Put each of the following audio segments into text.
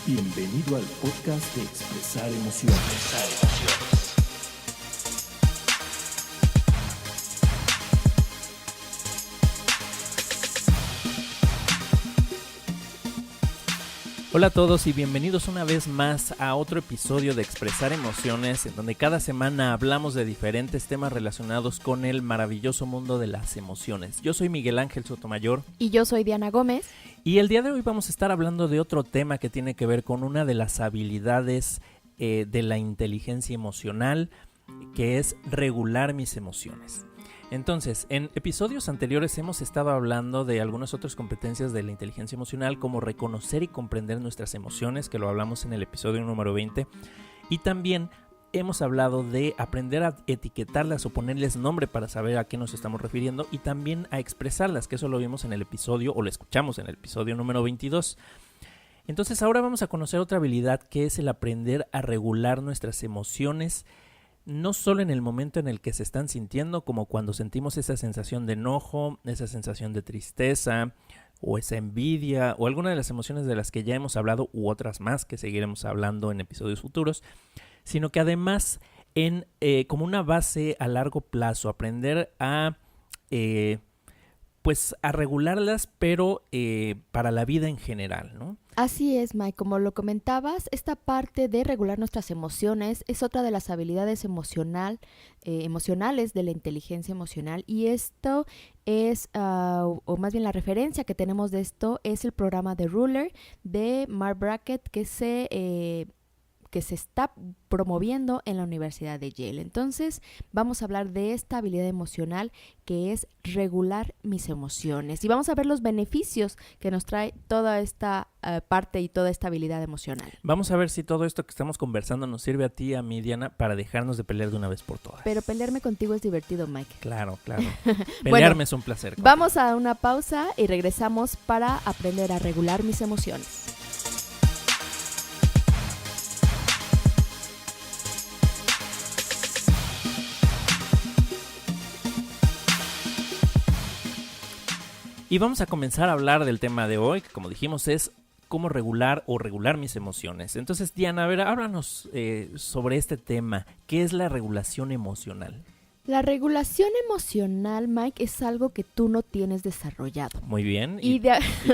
Bienvenido al podcast de Expresar Emociones. Hola a todos y bienvenidos una vez más a otro episodio de Expresar Emociones, en donde cada semana hablamos de diferentes temas relacionados con el maravilloso mundo de las emociones. Yo soy Miguel Ángel Sotomayor. Y yo soy Diana Gómez. Y el día de hoy vamos a estar hablando de otro tema que tiene que ver con una de las habilidades de la inteligencia emocional, que es regular mis emociones. Entonces, en episodios anteriores hemos estado hablando de algunas otras competencias de la inteligencia emocional, como reconocer y comprender nuestras emociones, que lo hablamos en el episodio número 20, y también hemos hablado de aprender a etiquetarlas o ponerles nombre para saber a qué nos estamos refiriendo, y también a expresarlas, que eso lo vimos en el episodio, o lo escuchamos en el episodio número 22. Entonces, ahora vamos a conocer otra habilidad, que es el aprender a regular nuestras emociones, no solo en el momento en el que se están sintiendo, como cuando sentimos esa sensación de enojo, esa sensación de tristeza o esa envidia o alguna de las emociones de las que ya hemos hablado u otras más que seguiremos hablando en episodios futuros, sino que además como una base a largo plazo, aprender a regularlas, pero para la vida en general, ¿no? Así es, Mike. Como lo comentabas, esta parte de regular nuestras emociones es otra de las habilidades emocionales de la inteligencia emocional, y esto es, o más bien la referencia que tenemos de esto es el programa de Ruler de Mark Brackett, que se está promoviendo en la Universidad de Yale. Entonces, vamos a hablar de esta habilidad emocional, que es regular mis emociones. Y vamos a ver los beneficios que nos trae toda esta parte y toda esta habilidad emocional. Vamos a ver si todo esto que estamos conversando nos sirve a ti, a mí, Diana, para dejarnos de pelear de una vez por todas. Pero pelearme contigo es divertido, Mike. Claro. Pelearme es un placer. Vamos a una pausa y regresamos para aprender a regular mis emociones. Y vamos a comenzar a hablar del tema de hoy, que como dijimos es cómo regular mis emociones. Entonces, Diana, a ver, háblanos sobre este tema. ¿Qué es la regulación emocional? La regulación emocional, Mike, es algo que tú no tienes desarrollado. Muy bien. ¿Y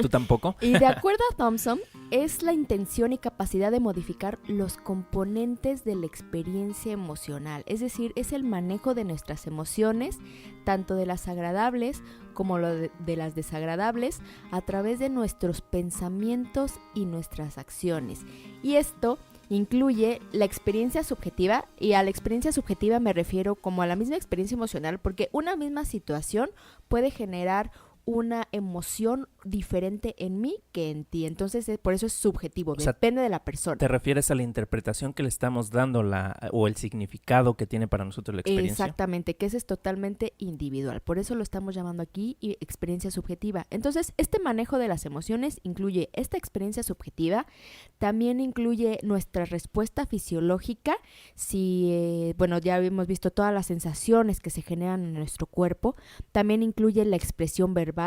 tú tampoco? Y de acuerdo a Thompson, es la intención y capacidad de modificar los componentes de la experiencia emocional. Es decir, es el manejo de nuestras emociones, tanto de las agradables como de las desagradables, a través de nuestros pensamientos y nuestras acciones. Y esto incluye la experiencia subjetiva, y a la experiencia subjetiva me refiero como a la misma experiencia emocional, porque una misma situación puede generar una emoción diferente en mí que en ti. Entonces, por eso es subjetivo, depende de la persona. ¿Te refieres a la interpretación que le estamos dando o el significado que tiene para nosotros la experiencia? Exactamente, que ese es totalmente individual. Por eso lo estamos llamando aquí experiencia subjetiva. Entonces, este manejo de las emociones incluye esta experiencia subjetiva, también incluye nuestra respuesta fisiológica. Si, ya hemos visto todas las sensaciones que se generan en nuestro cuerpo. También incluye la expresión verbal,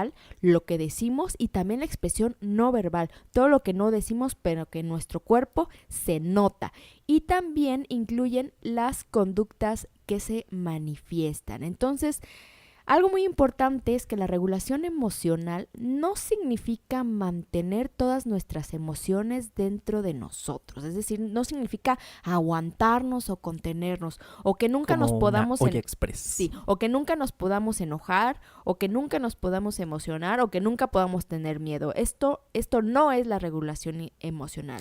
lo que decimos, y también la expresión no verbal, todo lo que no decimos pero que en nuestro cuerpo se nota. Y también incluyen las conductas que se manifiestan. Entonces, algo muy importante es que la regulación emocional no significa mantener todas nuestras emociones dentro de nosotros. Es decir, no significa aguantarnos o contenernos, o que nunca como nos podamos... olla express. Sí, o que nunca nos podamos enojar, o que nunca nos podamos emocionar, o que nunca podamos tener miedo. Esto no es la regulación emocional.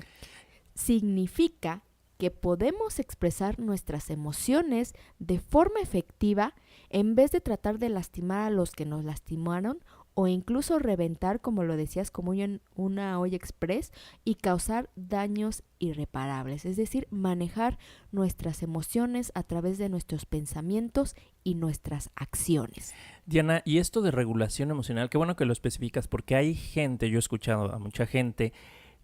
Significa que podemos expresar nuestras emociones de forma efectiva en vez de tratar de lastimar a los que nos lastimaron, o incluso reventar, como lo decías, como una olla express, y causar daños irreparables. Es decir, manejar nuestras emociones a través de nuestros pensamientos y nuestras acciones. Diana, y esto de regulación emocional, qué bueno que lo especificas, porque hay gente, yo he escuchado a mucha gente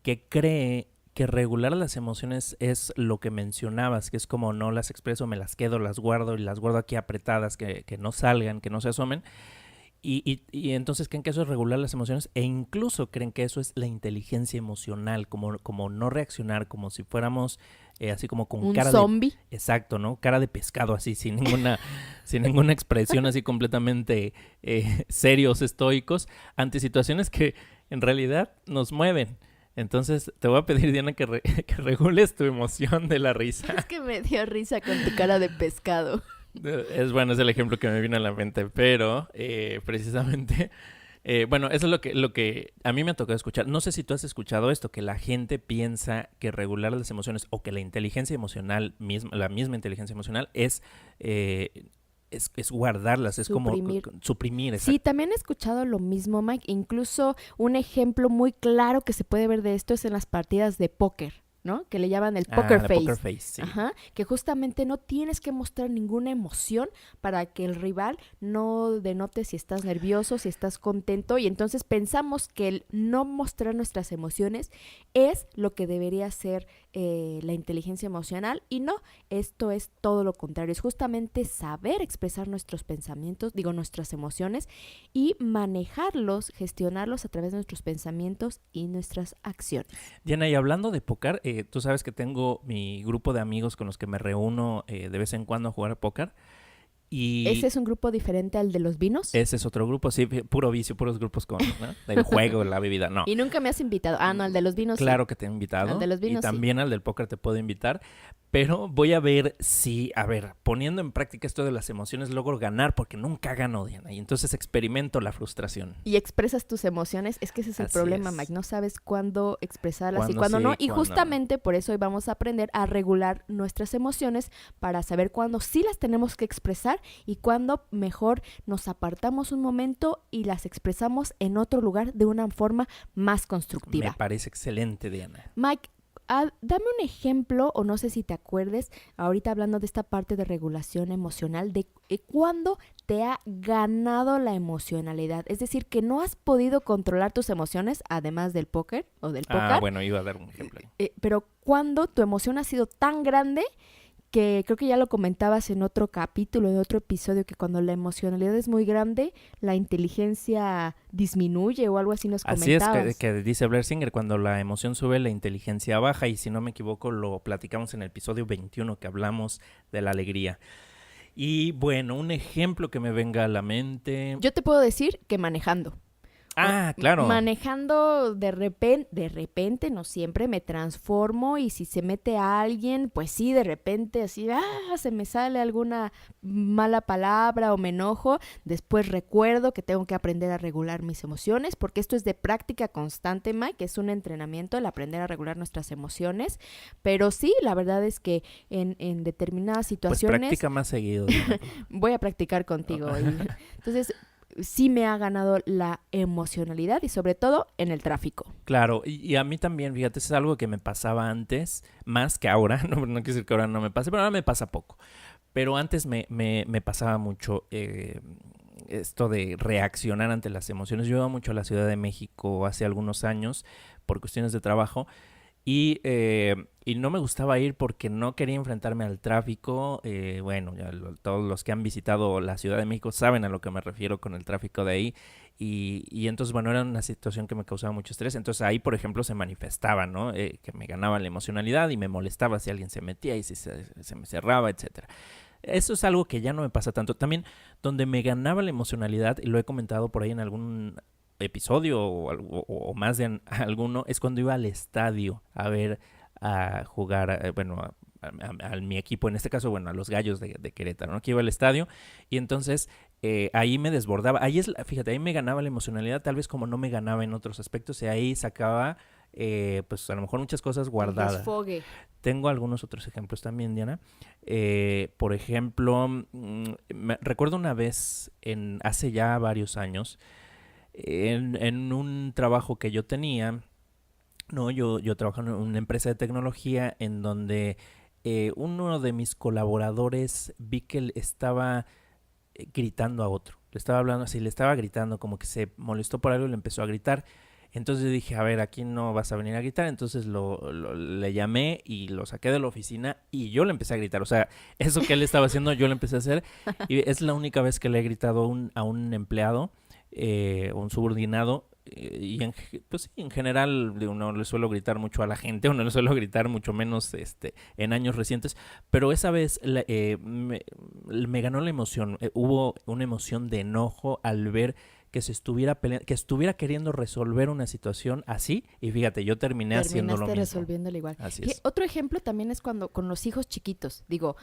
que cree que regular las emociones es lo que mencionabas, que es como no las expreso, me las quedo, las guardo y las guardo aquí apretadas, que no salgan, que no se asomen. Y entonces creen que eso es regular las emociones e incluso creen que eso es la inteligencia emocional, como no reaccionar, como si fuéramos así como con Un cara zombie. de... Exacto, ¿no? Cara de pescado así, sin ninguna expresión así completamente serios, estoicos, ante situaciones que en realidad nos mueven. Entonces te voy a pedir, Diana, que regules tu emoción de la risa. Es que me dio risa con tu cara de pescado. Es es el ejemplo que me vino a la mente, pero precisamente, bueno, eso es lo que a mí me ha tocado escuchar. No sé si tú has escuchado esto, que la gente piensa que regular las emociones o que la inteligencia emocional, la misma inteligencia emocional, es guardarlas, es Suprimir. como suprimir. Sí, también he escuchado lo mismo, Mike. Incluso un ejemplo muy claro que se puede ver de esto es en las partidas de póker, ¿no? Que le llaman el poker de face. Poker face, sí. Ajá, que justamente no tienes que mostrar ninguna emoción para que el rival no denote si estás nervioso, si estás contento, y entonces pensamos que el no mostrar nuestras emociones es lo que debería ser la inteligencia emocional, y no, esto es todo lo contrario, es justamente saber expresar nuestros pensamientos, nuestras emociones, y manejarlos, gestionarlos a través de nuestros pensamientos y nuestras acciones. Diana, y hablando de póker, tú sabes que tengo mi grupo de amigos con los que me reúno de vez en cuando a jugar póker. Y ¿Ese es un grupo diferente al de los vinos? ese es otro grupo, sí, puro vicio, puros grupos con, ¿no? Del juego, la bebida, no. Y nunca me has invitado. Ah, no, al de los vinos Claro sí. que te he invitado. Al de los vinos y también al del póker te puedo invitar. Pero voy a ver si, poniendo en práctica esto de las emociones, logro ganar, porque nunca gano, Diana. Y entonces experimento la frustración. Y expresas tus emociones. Es que ese es el Así problema, es. Mike. No sabes cuándo expresarlas y Cuándo cuándo sí, no. Y cuándo justamente por eso hoy vamos a aprender a regular nuestras emociones para saber cuándo sí las tenemos que expresar y cuándo mejor nos apartamos un momento y las expresamos en otro lugar de una forma más constructiva. Me parece excelente, Diana. Mike, dame un ejemplo, o no sé si te acuerdes, ahorita hablando de esta parte de regulación emocional, de cuándo te ha ganado la emocionalidad. Es decir, que no has podido controlar tus emociones, además del póker o del póker. Bueno, iba a dar un ejemplo. Pero cuando tu emoción ha sido tan grande que creo que ya lo comentabas en otro capítulo, en otro episodio, que cuando la emocionalidad es muy grande, la inteligencia disminuye o algo así nos comentabas. Así es que dice Blair Singer, cuando la emoción sube, la inteligencia baja, y si no me equivoco lo platicamos en el episodio 21 que hablamos de la alegría. Y bueno, un ejemplo que me venga a la mente. Yo te puedo decir que manejando. Claro. Manejando de repente, no siempre, me transformo, y si se mete a alguien, pues sí, de repente así, se me sale alguna mala palabra o me enojo. Después recuerdo que tengo que aprender a regular mis emociones, porque esto es de práctica constante, Mike, es un entrenamiento el aprender a regular nuestras emociones. Pero sí, la verdad es que en determinadas situaciones... Pues practica más seguido. Voy a practicar contigo. Entonces... sí me ha ganado la emocionalidad, y sobre todo en el tráfico. Claro, y a mí también, fíjate, es algo que me pasaba antes, más que ahora. No quiero decir que ahora no me pase, pero ahora me pasa poco. Pero antes me pasaba mucho esto de reaccionar ante las emociones. Yo iba mucho a la Ciudad de México hace algunos años por cuestiones de trabajo. Y no me gustaba ir porque no quería enfrentarme al tráfico. Todos los que han visitado la Ciudad de México saben a lo que me refiero con el tráfico de ahí. Y entonces, era una situación que me causaba mucho estrés. Entonces ahí, por ejemplo, se manifestaba, ¿no? Que me ganaba la emocionalidad y me molestaba si alguien se metía y si se me cerraba, etcétera. Eso es algo que ya no me pasa tanto. También donde me ganaba la emocionalidad, y lo he comentado por ahí en algún episodio o más de alguno, es cuando iba al estadio a jugar, a mi equipo, en este caso, a los Gallos de Querétaro, ¿no? Que iba al estadio, y entonces ahí me desbordaba. Fíjate, ahí me ganaba la emocionalidad, tal vez como no me ganaba en otros aspectos, y ahí sacaba, pues a lo mejor muchas cosas guardadas. Desfogue. Tengo algunos otros ejemplos también, Diana. Por ejemplo, recuerdo una vez, hace ya varios años, en un trabajo que yo tenía, ¿no? Yo trabajo en una empresa de tecnología en donde uno de mis colaboradores vi que él estaba gritando a otro. Le estaba hablando así, le estaba gritando, como que se molestó por algo y le empezó a gritar. Entonces dije, aquí no vas a venir a gritar. Entonces le llamé y lo saqué de la oficina y yo le empecé a gritar. O sea, eso que él estaba haciendo yo lo empecé a hacer, y es la única vez que le he gritado a un empleado. un subordinado, pues sí, en general no le suelo gritar mucho a la gente, o no le suelo gritar mucho menos en años recientes, pero esa vez me ganó la emoción. Hubo una emoción de enojo al ver que se estuviera peleando, que estuviera queriendo resolver una situación así, y fíjate, yo terminé haciendo lo mismo. Resolviéndolo igual. Así Y es. otro ejemplo también es cuando con los hijos chiquitos. Digo,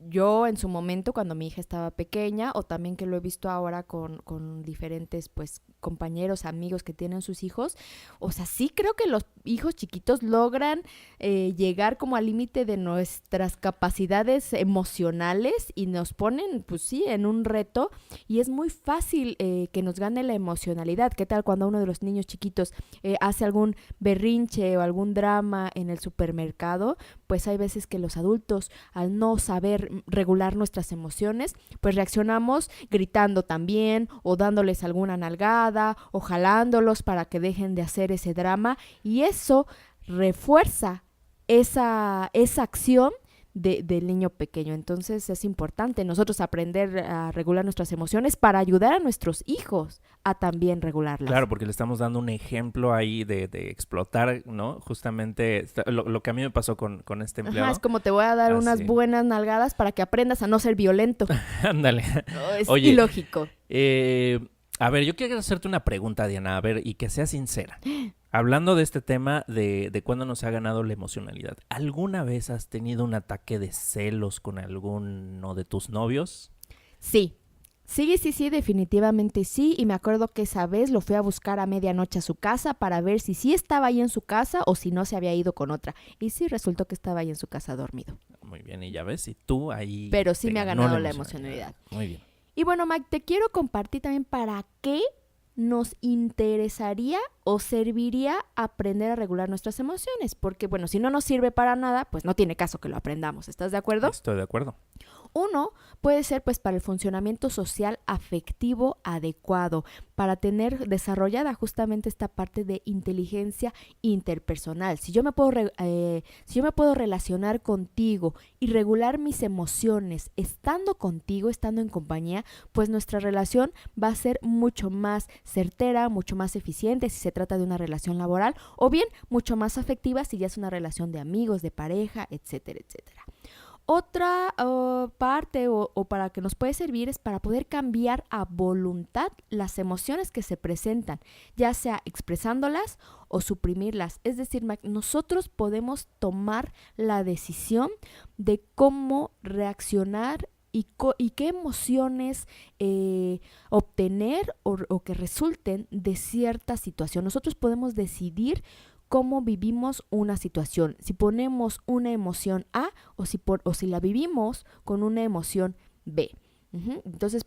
yo en su momento, cuando mi hija estaba pequeña, o también que lo he visto ahora con diferentes, pues, compañeros, amigos que tienen sus hijos, o sea, sí creo que los hijos chiquitos logran llegar como al límite de nuestras capacidades emocionales y nos ponen, pues sí, en un reto, y es muy fácil que nos gane la emocionalidad. ¿Qué tal cuando uno de los niños chiquitos hace algún berrinche o algún drama en el supermercado? Pues hay veces que los adultos, al no saber regular nuestras emociones, pues reaccionamos gritando también, o dándoles alguna nalgada, o jalándolos para que dejen de hacer ese drama, y eso refuerza esa acción del niño pequeño. Entonces es importante nosotros aprender a regular nuestras emociones para ayudar a nuestros hijos a también regularlas. Claro, porque le estamos dando un ejemplo ahí de explotar, ¿no? Justamente lo que a mí me pasó con este empleado. Ajá, es como te voy a dar unas buenas nalgadas para que aprendas a no ser violento. Ándale. Es Oye, ilógico. A ver, yo quiero hacerte una pregunta, Diana, a ver, y que sea sincera. Hablando de este tema de cuándo nos ha ganado la emocionalidad, ¿alguna vez has tenido un ataque de celos con alguno de tus novios? Sí. Sí, definitivamente sí. Y me acuerdo que esa vez lo fui a buscar a medianoche a su casa para ver si sí estaba ahí en su casa o si no se había ido con otra. Y sí, resultó que estaba ahí en su casa dormido. Muy bien, y ya ves, y tú ahí... Pero sí te me ha ganó ganado la emocionalidad. Muy bien. Y bueno, Mike, te quiero compartir también para qué nos interesaría o serviría aprender a regular nuestras emociones. Porque, bueno, si no nos sirve para nada, pues no tiene caso que lo aprendamos. ¿Estás de acuerdo? Estoy de acuerdo. Uno puede ser pues para el funcionamiento social afectivo adecuado, para tener desarrollada justamente esta parte de inteligencia interpersonal. Si yo me puedo relacionar contigo y regular mis emociones estando contigo, estando en compañía, pues nuestra relación va a ser mucho más certera, mucho más eficiente si se trata de una relación laboral, o bien mucho más afectiva si ya es una relación de amigos, de pareja, etcétera, etcétera. Otra parte o para que nos puede servir es para poder cambiar a voluntad las emociones que se presentan, ya sea expresándolas o suprimirlas. Es decir, nosotros podemos tomar la decisión de cómo reaccionar y qué emociones obtener o que resulten de cierta situación. Nosotros podemos decidir cómo vivimos una situación, si ponemos una emoción A o si la vivimos con una emoción B. Entonces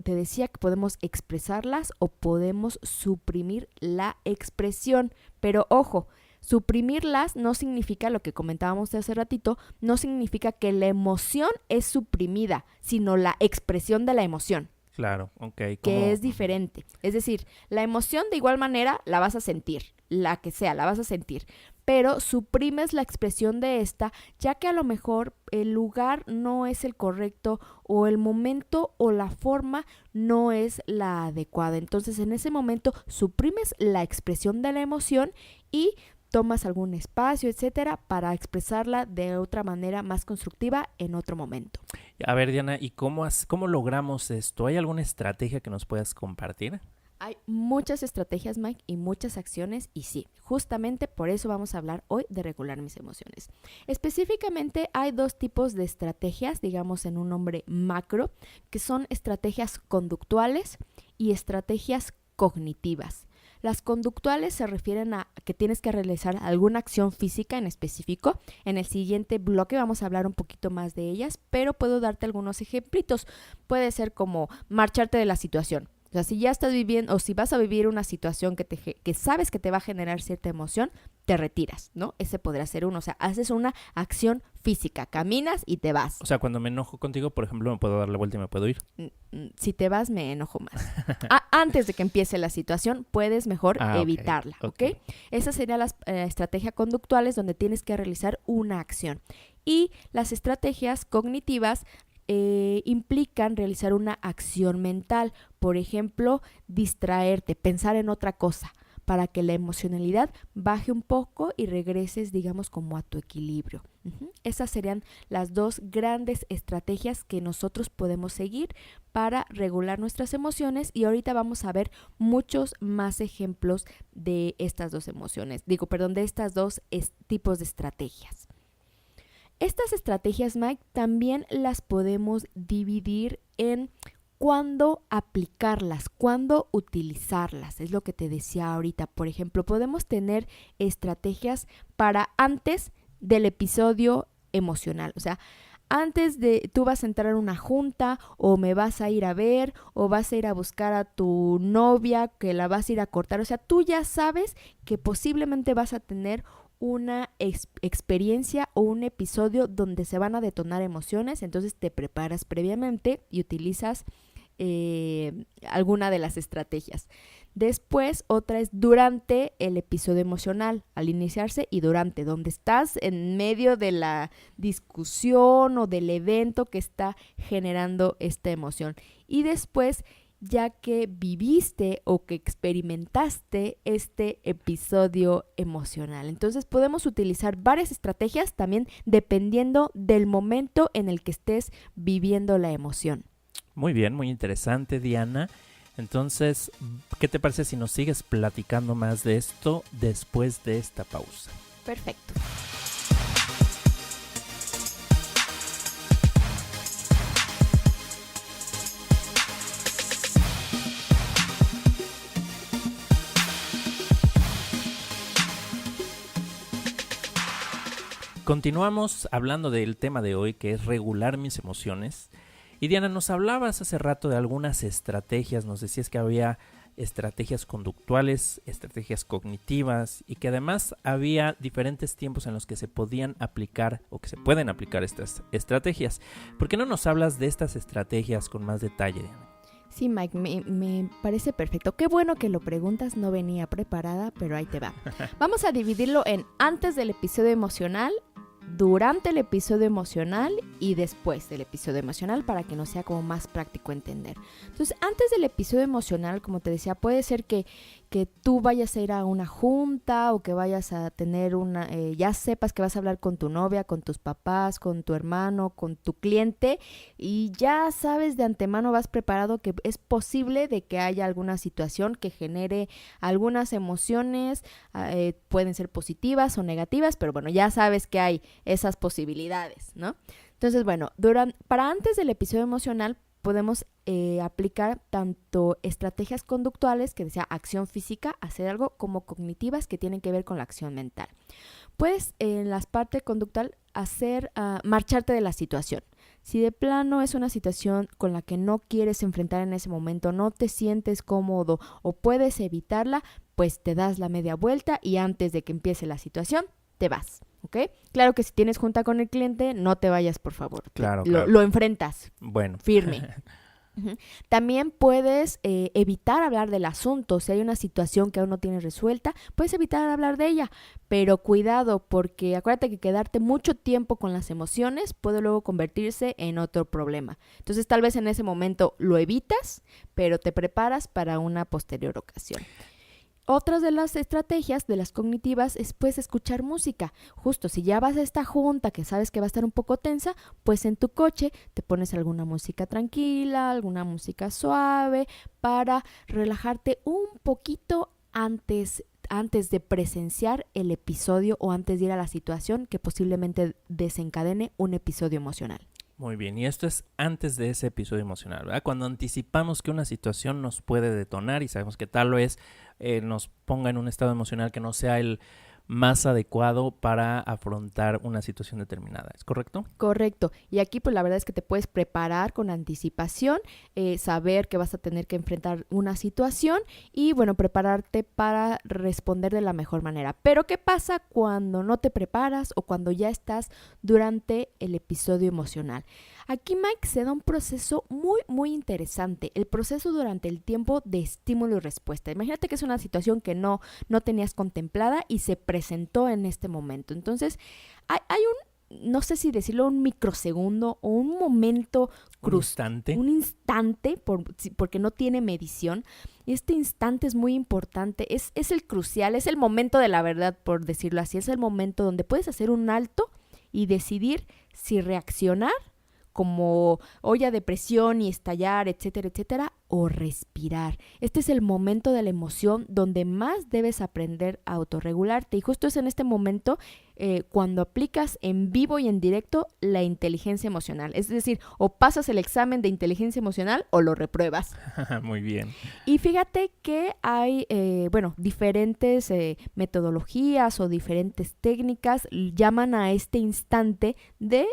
te decía que podemos expresarlas o podemos suprimir la expresión, pero ojo, suprimirlas no significa, lo que comentábamos hace ratito, no significa que la emoción es suprimida, sino la expresión de la emoción. Claro, ok. Que es diferente. Es decir, la emoción de igual manera la vas a sentir, la que sea, la vas a sentir, pero suprimes la expresión de esta, ya que a lo mejor el lugar no es el correcto o el momento o la forma no es la adecuada. Entonces, en ese momento suprimes la expresión de la emoción y tomas algún espacio, etcétera, para expresarla de otra manera más constructiva en otro momento. A ver, Diana, ¿y cómo logramos esto? ¿Hay alguna estrategia que nos puedas compartir? Hay muchas estrategias, Mike, y muchas acciones, y sí, justamente por eso vamos a hablar hoy de regular mis emociones. Específicamente hay dos tipos de estrategias, digamos en un nombre macro, que son estrategias conductuales y estrategias cognitivas. Las conductuales se refieren a que tienes que realizar alguna acción física en específico. En el siguiente bloque vamos a hablar un poquito más de ellas, pero puedo darte algunos ejemplitos. Puede ser como marcharte de la situación. O sea, si ya estás viviendo o si vas a vivir una situación que sabes que te va a generar cierta emoción, te retiras, ¿no? Ese podría ser uno. O sea, haces una acción física, caminas y te vas. O sea, cuando me enojo contigo, por ejemplo, me puedo dar la vuelta y me puedo ir. Si te vas, me enojo más. Antes de que empiece la situación, puedes mejor evitarla, ¿ok? Esas serían las estrategias conductuales donde tienes que realizar una acción. Y las estrategias cognitivas implican realizar una acción mental. Por ejemplo, distraerte, pensar en otra cosa, para que la emocionalidad baje un poco y regreses, digamos, como a tu equilibrio. Esas serían las dos grandes estrategias que nosotros podemos seguir para regular nuestras emociones, y ahorita vamos a ver muchos más ejemplos de estas dos de estas dos tipos de estrategias. Estas estrategias, Mike, también las podemos dividir en cuándo aplicarlas, cuándo utilizarlas. Es lo que te decía ahorita. Por ejemplo, podemos tener estrategias para antes del episodio emocional. O sea, antes de tú vas a entrar a una junta, o me vas a ir a ver, o vas a ir a buscar a tu novia, que la vas a ir a cortar. O sea, tú ya sabes que posiblemente vas a tener una experiencia o un episodio donde se van a detonar emociones. Entonces te preparas previamente y utilizas alguna de las estrategias. Después, otra es durante el episodio emocional, al iniciarse y durante, donde estás en medio de la discusión o del evento que está generando esta emoción. Y después, ya que viviste o que experimentaste este episodio emocional. Entonces podemos utilizar varias estrategias también dependiendo del momento en el que estés viviendo la emoción. Muy bien, muy interesante, Diana. Entonces, ¿qué te parece si nos sigues platicando más de esto después de esta pausa? Perfecto. Continuamos hablando del tema de hoy, que es regular mis emociones. Y Diana, nos hablabas hace rato de algunas estrategias, nos decías que había estrategias conductuales, estrategias cognitivas, y que además había diferentes tiempos en los que se podían aplicar o que se pueden aplicar estas estrategias. ¿Por qué no nos hablas de estas estrategias con más detalle, Diana? Sí, Mike, me parece perfecto. Qué bueno que lo preguntas, no venía preparada, pero ahí te va. Vamos a dividirlo en antes del episodio emocional, durante el episodio emocional y después del episodio emocional, para que nos sea como más práctico entender. Entonces, antes del episodio emocional, como te decía, puede ser que tú vayas a ir a una junta, o que vayas a tener ya sepas que vas a hablar con tu novia, con tus papás, con tu hermano, con tu cliente, y ya sabes de antemano, vas preparado que es posible de que haya alguna situación que genere algunas emociones, pueden ser positivas o negativas, pero bueno, ya sabes que hay esas posibilidades, ¿no? Entonces, bueno, para antes del episodio emocional podemos aplicar tanto estrategias conductuales, que decía acción física, hacer algo, como cognitivas, que tienen que ver con la acción mental. Puedes, en la parte conductual, hacer marcharte de la situación. Si de plano es una situación con la que no quieres enfrentar en ese momento, no te sientes cómodo o puedes evitarla, pues te das la media vuelta y antes de que empiece la situación, te vas. ¿Ok? Claro que si tienes junta con el cliente, no te vayas, por favor. Claro. Lo enfrentas. Bueno. Firme. También puedes evitar hablar del asunto. Si hay una situación que aún no tienes resuelta, puedes evitar hablar de ella. Pero cuidado, porque acuérdate que quedarte mucho tiempo con las emociones puede luego convertirse en otro problema. Entonces, tal vez en ese momento lo evitas, pero te preparas para una posterior ocasión. Otras de las estrategias de las cognitivas es pues escuchar música. Justo si ya vas a esta junta que sabes que va a estar un poco tensa, pues en tu coche te pones alguna música tranquila, alguna música suave, para relajarte un poquito antes de presenciar el episodio o antes de ir a la situación que posiblemente desencadene un episodio emocional. Muy bien, y esto es antes de ese episodio emocional, ¿verdad? Cuando anticipamos que una situación nos puede detonar y sabemos que tal vez nos ponga en un estado emocional que no sea el más adecuado para afrontar una situación determinada, ¿es correcto? Correcto, y aquí pues la verdad es que te puedes preparar con anticipación, saber que vas a tener que enfrentar una situación y bueno, prepararte para responder de la mejor manera. Pero ¿qué pasa cuando no te preparas o cuando ya estás durante el episodio emocional? Aquí, Mike, se da un proceso muy, muy interesante, el proceso durante el tiempo de estímulo y respuesta. Imagínate que es una situación que no tenías contemplada y se presentó en este momento. Entonces, hay no sé si decirlo, un microsegundo o un momento un instante, porque no tiene medición. Este instante es muy importante, es el crucial, es el momento de la verdad, por decirlo así. Es el momento donde puedes hacer un alto y decidir si reaccionar como olla de presión y estallar, etcétera, etcétera, o respirar. Este es el momento de la emoción donde más debes aprender a autorregularte, y justo es en este momento cuando aplicas en vivo y en directo la inteligencia emocional. Es decir, o pasas el examen de inteligencia emocional o lo repruebas. Muy bien. Y fíjate que hay, diferentes metodologías o diferentes técnicas llaman a este instante de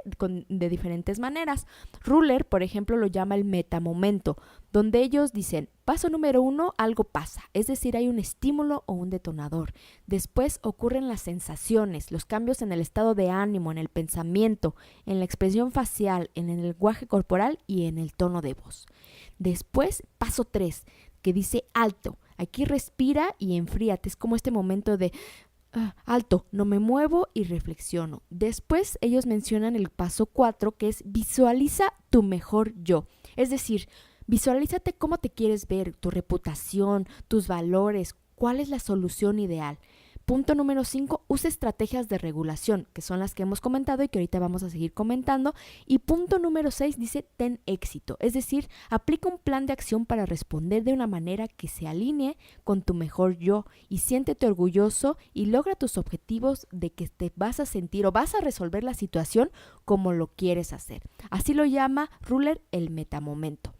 diferentes maneras. Ruller, por ejemplo, lo llama el metamomento, donde ellos dicen, paso número 1, algo pasa, es decir, hay un estímulo o un detonador. Después ocurren las sensaciones, los cambios en el estado de ánimo, en el pensamiento, en la expresión facial, en el lenguaje corporal y en el tono de voz. Después, paso 3, que dice alto. Aquí respira y enfríate, es como este momento de alto, no me muevo y reflexiono. Después ellos mencionan el paso 4, que es visualiza tu mejor yo, es decir, visualízate cómo te quieres ver, tu reputación, tus valores, cuál es la solución ideal. Punto número 5, usa estrategias de regulación, que son las que hemos comentado y que ahorita vamos a seguir comentando. Y punto número 6 dice, ten éxito, es decir, aplica un plan de acción para responder de una manera que se alinee con tu mejor yo y siéntete orgulloso y logra tus objetivos de que te vas a sentir o vas a resolver la situación como lo quieres hacer. Así lo llama Ruller el metamomento.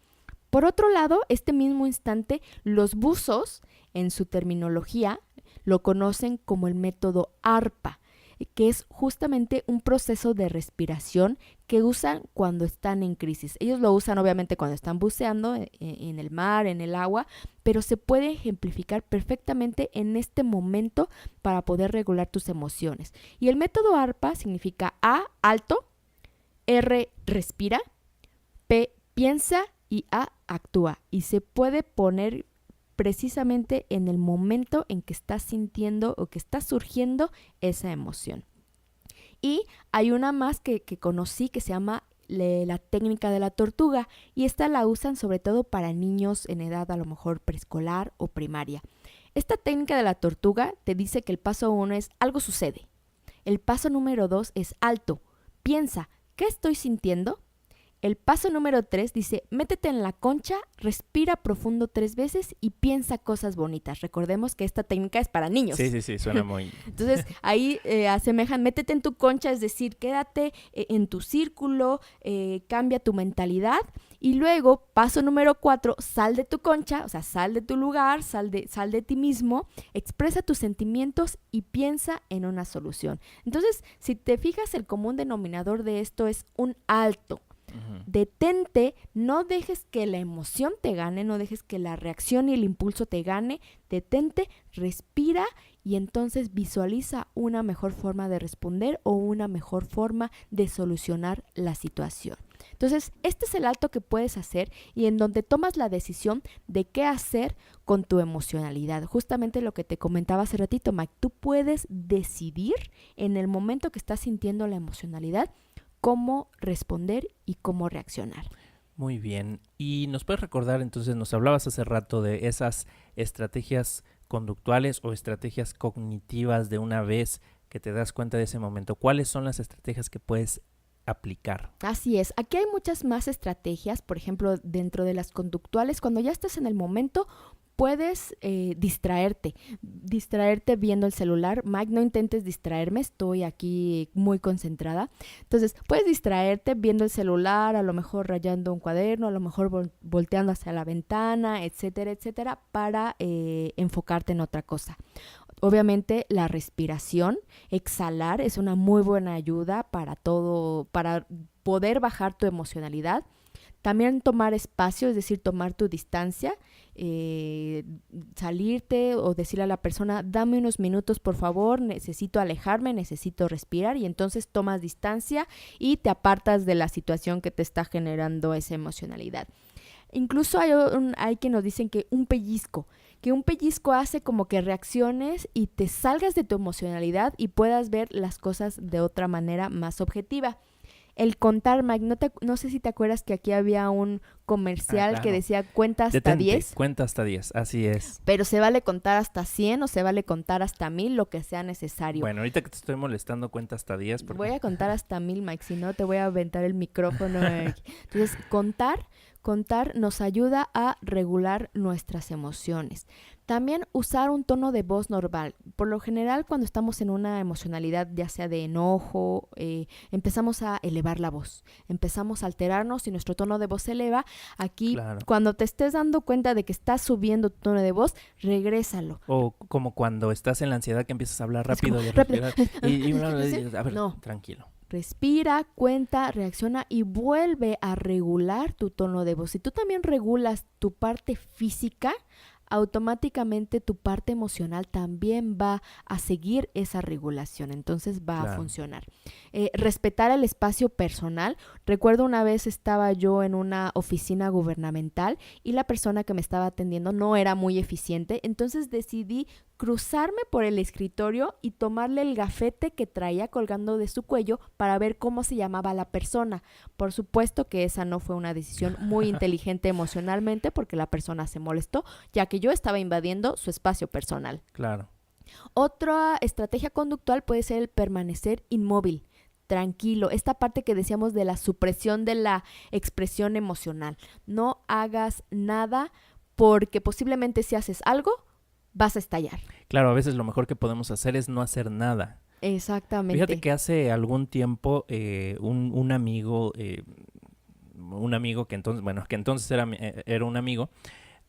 Por otro lado, este mismo instante, los buzos, en su terminología, lo conocen como el método ARPA, que es justamente un proceso de respiración que usan cuando están en crisis. Ellos lo usan obviamente cuando están buceando en el mar, en el agua, pero se puede ejemplificar perfectamente en este momento para poder regular tus emociones. Y el método ARPA significa A, alto, R, respira, P, piensa y A, actúa. Y se puede poner precisamente en el momento en que estás sintiendo o que está surgiendo esa emoción. Y hay una más que conocí que se llama la técnica de la tortuga, y esta la usan sobre todo para niños en edad a lo mejor preescolar o primaria. Esta técnica de la tortuga te dice que el paso 1 es algo sucede. El paso número 2 es alto. Piensa, ¿qué estoy sintiendo? El paso número 3 dice, métete en la concha, respira profundo 3 veces y piensa cosas bonitas. Recordemos que esta técnica es para niños. Sí, suena muy... Entonces, ahí asemejan, métete en tu concha, es decir, quédate en tu círculo, cambia tu mentalidad. Y luego, paso número 4, sal de tu concha, o sea, sal de tu lugar, sal de ti mismo, expresa tus sentimientos y piensa en una solución. Entonces, si te fijas, el común denominador de esto es un alto. Detente, no dejes que la emoción te gane, no dejes que la reacción y el impulso te gane, detente, respira y entonces visualiza una mejor forma de responder o una mejor forma de solucionar la situación. Entonces, este es el alto que puedes hacer y en donde tomas la decisión de qué hacer con tu emocionalidad. Justamente lo que te comentaba hace ratito, Mike, tú puedes decidir en el momento que estás sintiendo la emocionalidad cómo responder y cómo reaccionar. Muy bien. Y nos puedes recordar, entonces nos hablabas hace rato de esas estrategias conductuales o estrategias cognitivas de una vez que te das cuenta de ese momento. ¿Cuáles son las estrategias que puedes aplicar? Así es. Aquí hay muchas más estrategias. Por ejemplo, dentro de las conductuales, cuando ya estás en el momento, puedes distraerte viendo el celular. Mike, no intentes distraerme, estoy aquí muy concentrada. Entonces, puedes distraerte viendo el celular, a lo mejor rayando un cuaderno, a lo mejor volteando hacia la ventana, etcétera, etcétera, para enfocarte en otra cosa. Obviamente, la respiración, exhalar, es una muy buena ayuda para todo, para poder bajar tu emocionalidad. También tomar espacio, es decir, tomar tu distancia, salirte o decirle a la persona, dame unos minutos por favor, necesito alejarme, necesito respirar, y entonces tomas distancia y te apartas de la situación que te está generando esa emocionalidad. Incluso hay quienes nos dicen que un pellizco, que un pellizco hace como que reacciones y te salgas de tu emocionalidad y puedas ver las cosas de otra manera más objetiva. El contar, Mike, no sé si te acuerdas que aquí había un comercial claro. que decía cuenta hasta Detente, 10. Cuenta hasta 10, así es. Pero se vale contar hasta 100 o se vale contar hasta 1000, lo que sea necesario. Bueno, ahorita que te estoy molestando, cuenta hasta 10. Porque... Voy a contar hasta 1000, Mike, si no te voy a aventar el micrófono. Entonces, contar nos ayuda a regular nuestras emociones. También usar un tono de voz normal. Por lo general, cuando estamos en una emocionalidad, ya sea de enojo, empezamos a elevar la voz. Empezamos a alterarnos y nuestro tono de voz se eleva. Aquí, Claro. cuando te estés dando cuenta de que estás subiendo tu tono de voz, regrésalo. O como cuando estás en la ansiedad que empiezas a hablar Es rápido como, y a rápido. respirar. A ver, No. tranquilo. Respira, cuenta, reacciona y vuelve a regular tu tono de voz. Si tú también regulas tu parte física, automáticamente tu parte emocional también va a seguir esa regulación, entonces va a funcionar. Respetar el espacio personal. Recuerdo una vez estaba yo en una oficina gubernamental y la persona que me estaba atendiendo no era muy eficiente, entonces decidí cruzarme por el escritorio y tomarle el gafete que traía colgando de su cuello para ver cómo se llamaba la persona. Por supuesto que esa no fue una decisión muy inteligente emocionalmente porque la persona se molestó, ya que yo estaba invadiendo su espacio personal. Claro. Otra estrategia conductual puede ser el permanecer inmóvil, tranquilo. Esta parte que decíamos de la supresión de la expresión emocional. No hagas nada porque posiblemente si haces algo, vas a estallar. Claro, a veces lo mejor que podemos hacer es no hacer nada. Exactamente. Fíjate que hace algún tiempo un amigo que entonces era un amigo,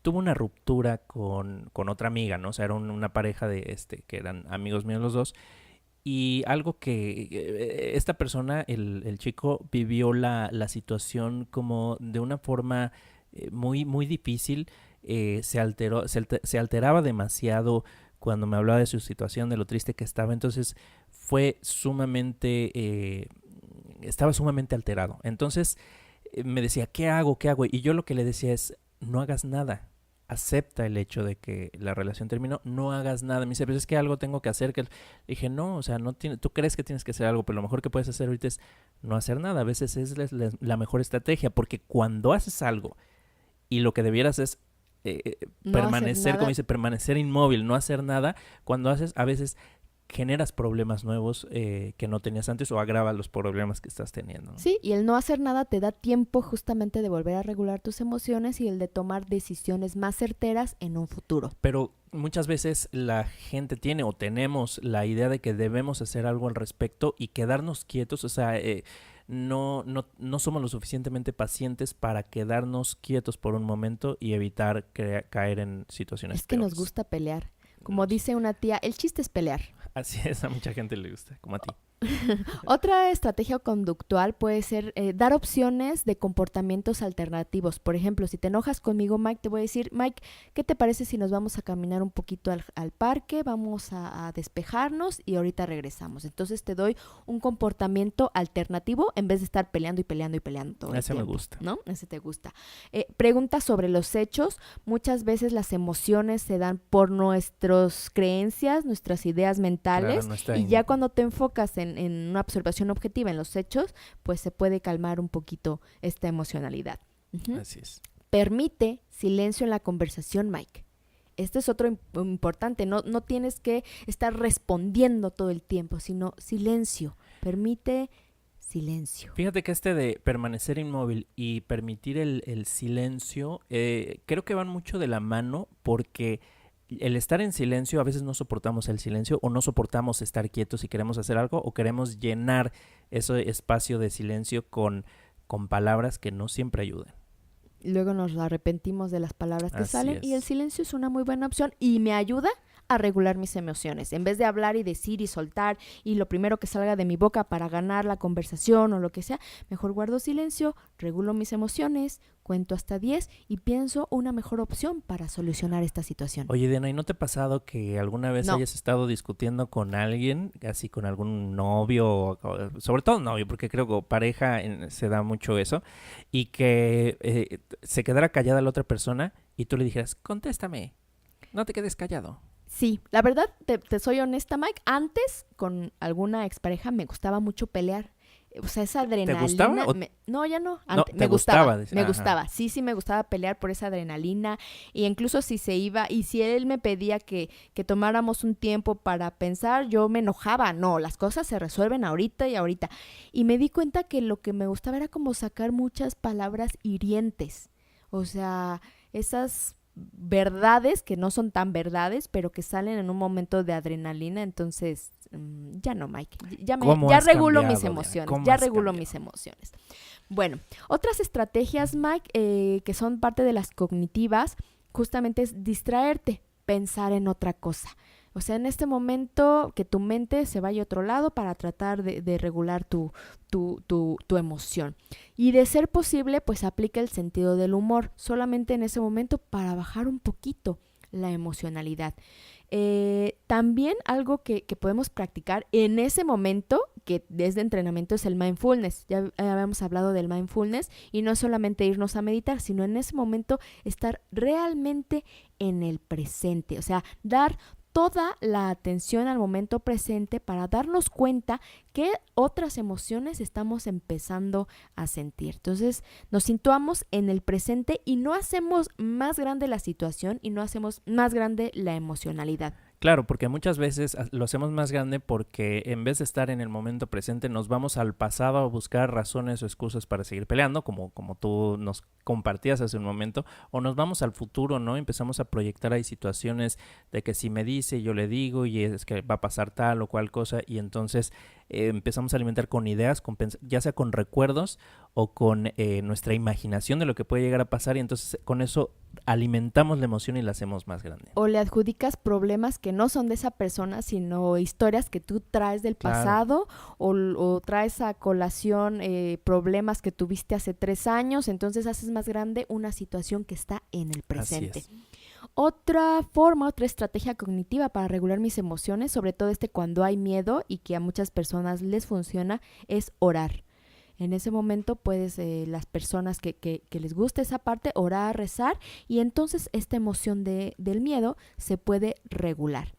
tuvo una ruptura con otra amiga, ¿no? O sea, era una pareja que eran amigos míos los dos. Y algo que esta persona, el chico, vivió la situación como de una forma muy, muy difícil. Se alteraba demasiado cuando me hablaba de su situación, de lo triste que estaba. Entonces estaba sumamente alterado. Entonces me decía, ¿qué hago? Y yo lo que le decía es, no hagas nada. Acepta el hecho de que la relación terminó, no hagas nada. Me dice, pero es que algo tengo que hacer. Dije, no, o sea, tú crees que tienes que hacer algo, pero lo mejor que puedes hacer ahorita es no hacer nada. A veces es la mejor estrategia, porque cuando haces algo y lo que debieras es permanecer, como dice, permanecer inmóvil, no hacer nada, cuando haces, a veces generas problemas nuevos que no tenías antes o agravas los problemas que estás teniendo, ¿no? Sí, y el no hacer nada te da tiempo justamente de volver a regular tus emociones y el de tomar decisiones más certeras en un futuro. Pero muchas veces la gente tiene o tenemos la idea de que debemos hacer algo al respecto y quedarnos quietos, o sea, no somos lo suficientemente pacientes para quedarnos quietos por un momento y evitar caer en situaciones Es que peores. nos gusta pelear. Como dice una tía, el chiste es pelear. Así es, a mucha gente le gusta, como a ti. Otra estrategia conductual puede ser dar opciones de comportamientos alternativos. Por ejemplo, si te enojas conmigo, Mike, te voy a decir, Mike, ¿qué te parece si nos vamos a caminar un poquito al parque? Vamos a despejarnos y ahorita regresamos. Entonces te doy un comportamiento alternativo en vez de estar peleando y peleando y peleando todo el tiempo. Ese me gusta. ¿No? Ese te gusta. Preguntas sobre los hechos. Muchas veces las emociones se dan por nuestras creencias, nuestras ideas mentales, claro, y ya cuando te enfocas en una observación objetiva en los hechos, pues se puede calmar un poquito esta emocionalidad. Uh-huh. Así es. Permite silencio en la conversación, Mike. Este es otro importante. No tienes que estar respondiendo todo el tiempo, sino silencio. Permite silencio. Fíjate que de permanecer inmóvil y permitir el silencio, creo que van mucho de la mano, porque el estar en silencio, a veces no soportamos el silencio o no soportamos estar quietos y queremos hacer algo, o queremos llenar ese espacio de silencio con palabras que no siempre ayudan. Luego nos arrepentimos de las palabras que salen, y el silencio es una muy buena opción y me ayuda a regular mis emociones. En vez de hablar y decir y soltar y lo primero que salga de mi boca para ganar la conversación o lo que sea, mejor guardo silencio, regulo mis emociones, cuento hasta 10 y pienso una mejor opción para solucionar esta situación. Oye, Diana, ¿y no te ha pasado que alguna vez hayas estado discutiendo con alguien, así con algún novio, sobre todo novio, porque creo que pareja se da mucho eso, y que se quedara callada la otra persona y tú le dijeras, contéstame? No te quedes callado. Sí, la verdad, te soy honesta, Mike. Antes, con alguna expareja, me gustaba mucho pelear. O sea, esa adrenalina... ¿Te gustaba? No, ya no. No, Me ¿te gustaba. gustaba? Me Ajá. gustaba. Sí, me gustaba pelear por esa adrenalina. Y incluso si se iba... Y si él me pedía que tomáramos un tiempo para pensar, yo me enojaba. No, las cosas se resuelven ahorita y ahorita. Y me di cuenta que lo que me gustaba era como sacar muchas palabras hirientes. O sea, esas verdades que no son tan verdades, pero que salen en un momento de adrenalina. Entonces, ya no, Mike. Ya regulo mis emociones. Ya regulo mis emociones. Bueno, otras estrategias, Mike, que son parte de las cognitivas, justamente es distraerte, pensar en otra cosa. O sea, en este momento que tu mente se vaya a otro lado para tratar de regular tu emoción. Y de ser posible, pues aplica el sentido del humor, solamente en ese momento para bajar un poquito la emocionalidad. También algo que podemos practicar en ese momento, que desde entrenamiento, es el mindfulness. Ya habíamos hablado del mindfulness y no es solamente irnos a meditar, sino en ese momento estar realmente en el presente. O sea, dar toda la atención al momento presente para darnos cuenta qué otras emociones estamos empezando a sentir. Entonces, nos situamos en el presente y no hacemos más grande la situación y no hacemos más grande la emocionalidad. Claro, porque muchas veces lo hacemos más grande porque en vez de estar en el momento presente nos vamos al pasado a buscar razones o excusas para seguir peleando, como tú nos compartías hace un momento, o nos vamos al futuro, ¿no? Empezamos a proyectar ahí situaciones de que si me dice, yo le digo y es que va a pasar tal o cual cosa y entonces empezamos a alimentar con ideas, ya sea con recuerdos o con nuestra imaginación de lo que puede llegar a pasar y entonces con eso alimentamos la emoción y la hacemos más grande. O le adjudicas problemas que no son de esa persona, sino historias que tú traes del pasado, o traes a colación problemas que tuviste hace 3 años, entonces haces más grande una situación que está en el presente. Así es. Otra estrategia cognitiva para regular mis emociones, sobre todo cuando hay miedo y que a muchas personas les funciona, es orar. En ese momento puedes, las personas que les gusta esa parte, orar, rezar, y entonces esta emoción del miedo se puede regular.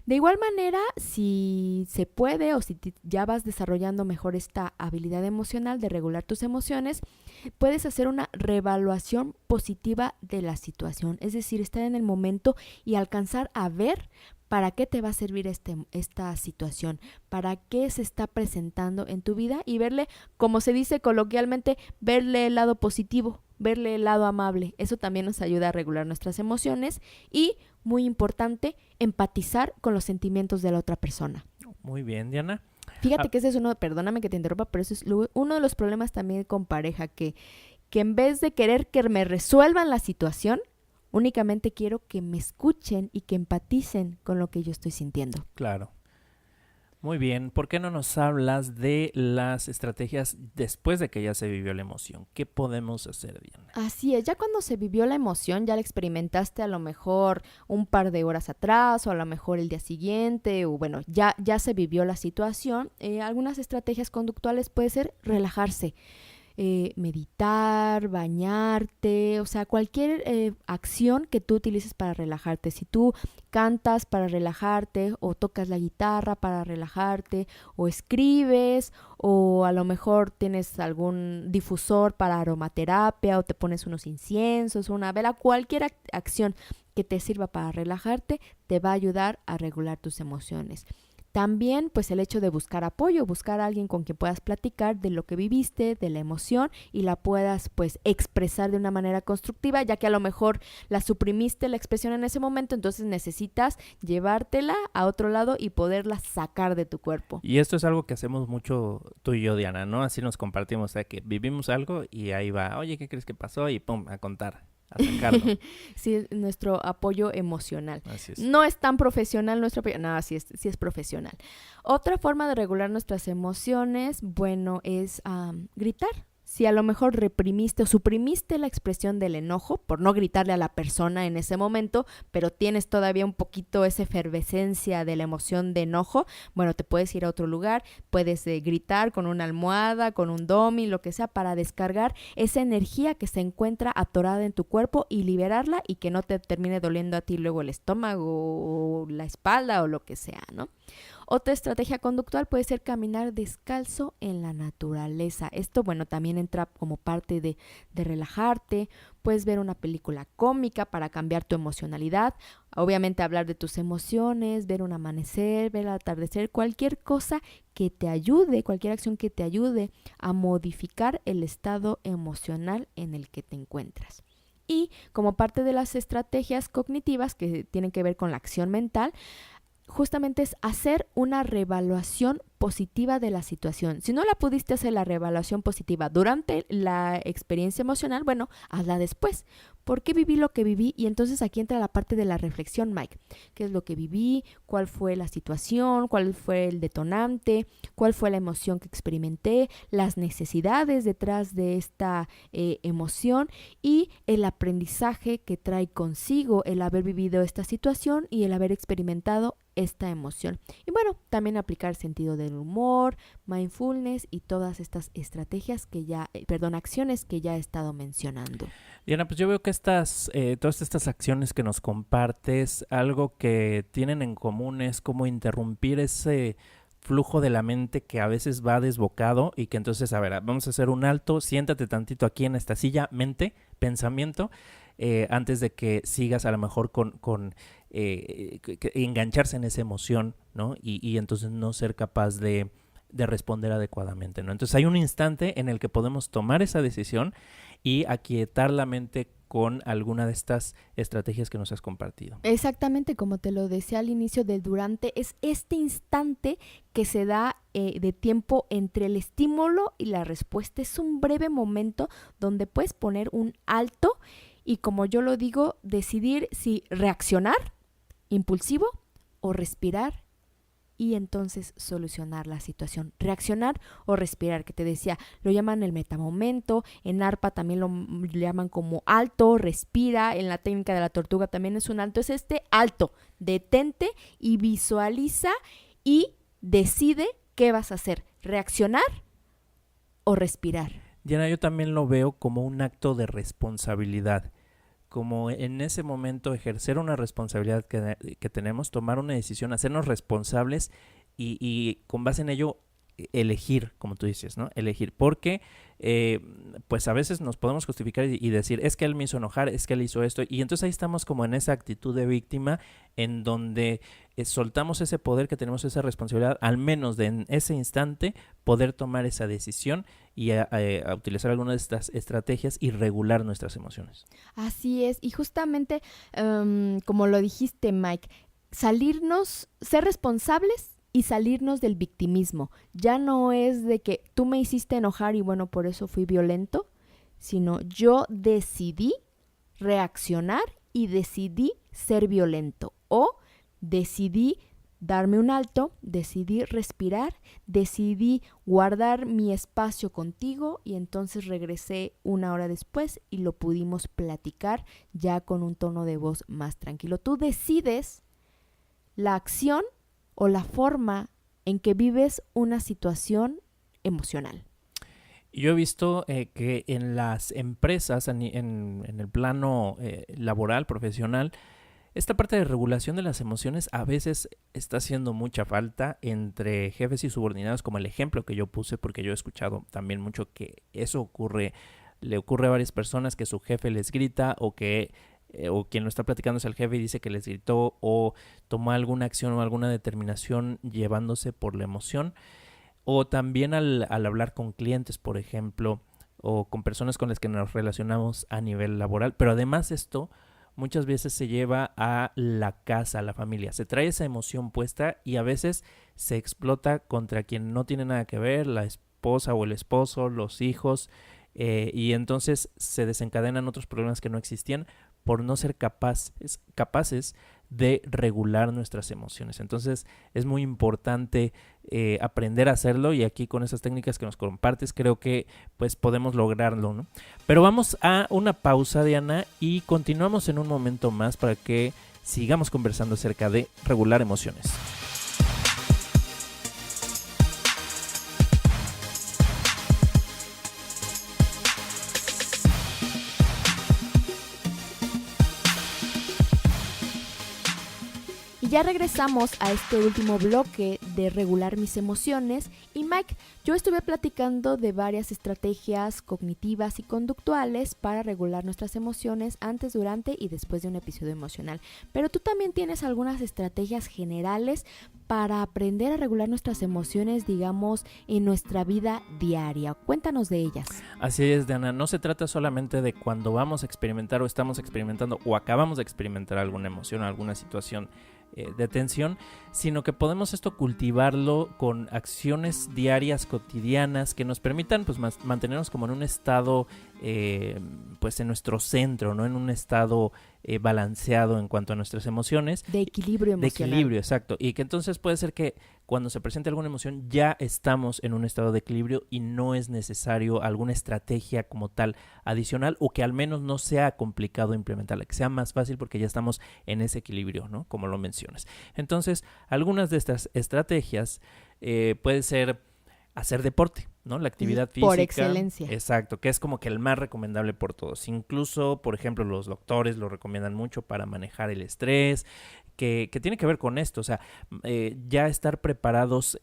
De igual manera, si se puede o si ya vas desarrollando mejor esta habilidad emocional de regular tus emociones, puedes hacer una reevaluación positiva de la situación, es decir, estar en el momento y alcanzar a ver para qué te va a servir esta situación, para qué se está presentando en tu vida y verle, como se dice coloquialmente, verle el lado positivo, verle el lado amable. Eso también nos ayuda a regular nuestras emociones y, muy importante, empatizar con los sentimientos de la otra persona. Muy bien, Diana. Fíjate que ese es perdóname que te interrumpa, pero eso es uno de los problemas también con pareja, que en vez de querer que me resuelvan la situación, únicamente quiero que me escuchen y que empaticen con lo que yo estoy sintiendo. Claro. Muy bien. ¿Por qué no nos hablas de las estrategias después de que ya se vivió la emoción? ¿Qué podemos hacer, Diana? Así es, ya cuando se vivió la emoción, ya la experimentaste a lo mejor un par de horas atrás o a lo mejor el día siguiente, o bueno, ya se vivió la situación. Algunas estrategias conductuales puede ser relajarse. Meditar, bañarte, o sea, cualquier acción que tú utilices para relajarte. Si tú cantas para relajarte, o tocas la guitarra para relajarte, o escribes, o a lo mejor tienes algún difusor para aromaterapia, o te pones unos inciensos, una vela, cualquier acción que te sirva para relajarte te va a ayudar a regular tus emociones. También, pues, el hecho de buscar apoyo, buscar a alguien con quien puedas platicar de lo que viviste, de la emoción, y la puedas, pues, expresar de una manera constructiva, ya que a lo mejor la suprimiste la expresión en ese momento, entonces necesitas llevártela a otro lado y poderla sacar de tu cuerpo. Y esto es algo que hacemos mucho tú y yo, Diana, ¿no? Así nos compartimos, o sea, que vivimos algo y ahí va, oye, ¿qué crees que pasó? Y pum, a contar. A sacarlo. Sí, nuestro apoyo emocional. Así es. No es tan profesional nuestro apoyo. No, sí es profesional. Otra forma de regular nuestras emociones, bueno, es gritar. si a lo mejor reprimiste o suprimiste la expresión del enojo por no gritarle a la persona en ese momento, pero tienes todavía un poquito esa efervescencia de la emoción de enojo, bueno, te puedes ir a otro lugar, puedes gritar con una almohada, con un domi, lo que sea, para descargar esa energía que se encuentra atorada en tu cuerpo y liberarla y que no te termine doliendo a ti luego el estómago o la espalda o lo que sea, ¿no? Otra estrategia conductual puede ser caminar descalzo en la naturaleza. Esto, bueno, también entra como parte de relajarte. Puedes ver una película cómica para cambiar tu emocionalidad. Obviamente hablar de tus emociones, ver un amanecer, ver el atardecer, cualquier cosa que te ayude, cualquier acción que te ayude a modificar el estado emocional en el que te encuentras. Y como parte de las estrategias cognitivas que tienen que ver con la acción mental, justamente es hacer una reevaluación positiva de la situación. Si no la pudiste hacer la reevaluación positiva durante la experiencia emocional, bueno, hazla después. ¿Por qué viví lo que viví? Y entonces aquí entra la parte de la reflexión, Mike. ¿Qué es lo que viví? ¿Cuál fue la situación? ¿Cuál fue el detonante? ¿Cuál fue la emoción que experimenté? Las necesidades detrás de esta emoción y el aprendizaje que trae consigo el haber vivido esta situación y el haber experimentado esta emoción. Y bueno, también aplicar sentido del humor, mindfulness y todas estas estrategias acciones que ya he estado mencionando. Diana, pues yo veo que todas estas acciones que nos compartes, algo que tienen en común es como interrumpir ese flujo de la mente que a veces va desbocado y que entonces, a ver, vamos a hacer un alto, siéntate tantito aquí en esta silla, mente, pensamiento, antes de que sigas a lo mejor con engancharse en esa emoción, ¿no? Y entonces no ser capaz de responder adecuadamente, ¿no? Entonces hay un instante en el que podemos tomar esa decisión y aquietar la mente con alguna de estas estrategias que nos has compartido. Exactamente, como te lo decía al inicio del durante, es este instante que se da de tiempo entre el estímulo y la respuesta. Es un breve momento donde puedes poner un alto y, como yo lo digo, decidir si reaccionar impulsivo o respirar y entonces solucionar la situación. Reaccionar o respirar, que te decía, lo llaman el metamomento, en ARPA también lo llaman como alto, respira, en la técnica de la tortuga también es un alto, es este alto, detente y visualiza y decide qué vas a hacer, reaccionar o respirar. Diana, yo también lo veo como un acto de responsabilidad, como en ese momento ejercer una responsabilidad que tenemos, tomar una decisión, hacernos responsables y con base en ello elegir, como tú dices, ¿no? Elegir, porque pues a veces nos podemos justificar y decir, es que él me hizo enojar, es que él hizo esto, y entonces ahí estamos como en esa actitud de víctima en donde soltamos ese poder que tenemos, esa responsabilidad, al menos en ese instante, poder tomar esa decisión y a utilizar alguna de estas estrategias y regular nuestras emociones. Así es, y justamente como lo dijiste, Mike, ser responsables y salirnos del victimismo. Ya no es de que tú me hiciste enojar y bueno, por eso fui violento, sino yo decidí reaccionar y decidí ser violento o decidí darme un alto, decidí respirar, decidí guardar mi espacio contigo y entonces regresé una hora después y lo pudimos platicar ya con un tono de voz más tranquilo. Tú decides la acción o la forma en que vives una situación emocional. Yo he visto que en las empresas, en el plano laboral, profesional, esta parte de regulación de las emociones a veces está haciendo mucha falta entre jefes y subordinados, como el ejemplo que yo puse, porque yo he escuchado también mucho que eso le ocurre a varias personas, que su jefe les grita o quien lo está platicando es el jefe y dice que les gritó o tomó alguna acción o alguna determinación llevándose por la emoción. O también al hablar con clientes, por ejemplo, o con personas con las que nos relacionamos a nivel laboral. Pero además esto muchas veces se lleva a la casa, a la familia. Se trae esa emoción puesta y a veces se explota contra quien no tiene nada que ver, la esposa o el esposo, los hijos, y entonces se desencadenan otros problemas que no existían por no ser capaces de regular nuestras emociones. Entonces es muy importante aprender a hacerlo, y aquí con esas técnicas que nos compartes creo que pues podemos lograrlo, ¿no? Pero vamos a una pausa, Diana, y continuamos en un momento más para que sigamos conversando acerca de regular emociones. Y ya regresamos a este último bloque de regular mis emociones. Y Mike, yo estuve platicando de varias estrategias cognitivas y conductuales para regular nuestras emociones antes, durante y después de un episodio emocional. Pero tú también tienes algunas estrategias generales para aprender a regular nuestras emociones, digamos, en nuestra vida diaria. Cuéntanos de ellas. Así es, Diana. No se trata solamente de cuando vamos a experimentar o estamos experimentando o acabamos de experimentar alguna emoción o alguna situación de tensión, sino que podemos esto cultivarlo con acciones diarias, cotidianas, que nos permitan pues mantenernos como en un estado pues en nuestro centro, ¿no? En un estado balanceado en cuanto a nuestras emociones. De equilibrio emocional. De equilibrio, exacto. Y que entonces puede ser que cuando se presente alguna emoción ya estamos en un estado de equilibrio y no es necesario alguna estrategia como tal adicional, o que al menos no sea complicado implementarla, que sea más fácil porque ya estamos en ese equilibrio, ¿no? Como lo mencionas. Entonces, algunas de estas estrategias puede ser hacer deporte, ¿no? La actividad física. Por excelencia. Exacto, que es como que el más recomendable por todos. Incluso, por ejemplo, los doctores lo recomiendan mucho para manejar el estrés, que tiene que ver con esto. O sea, ya estar preparados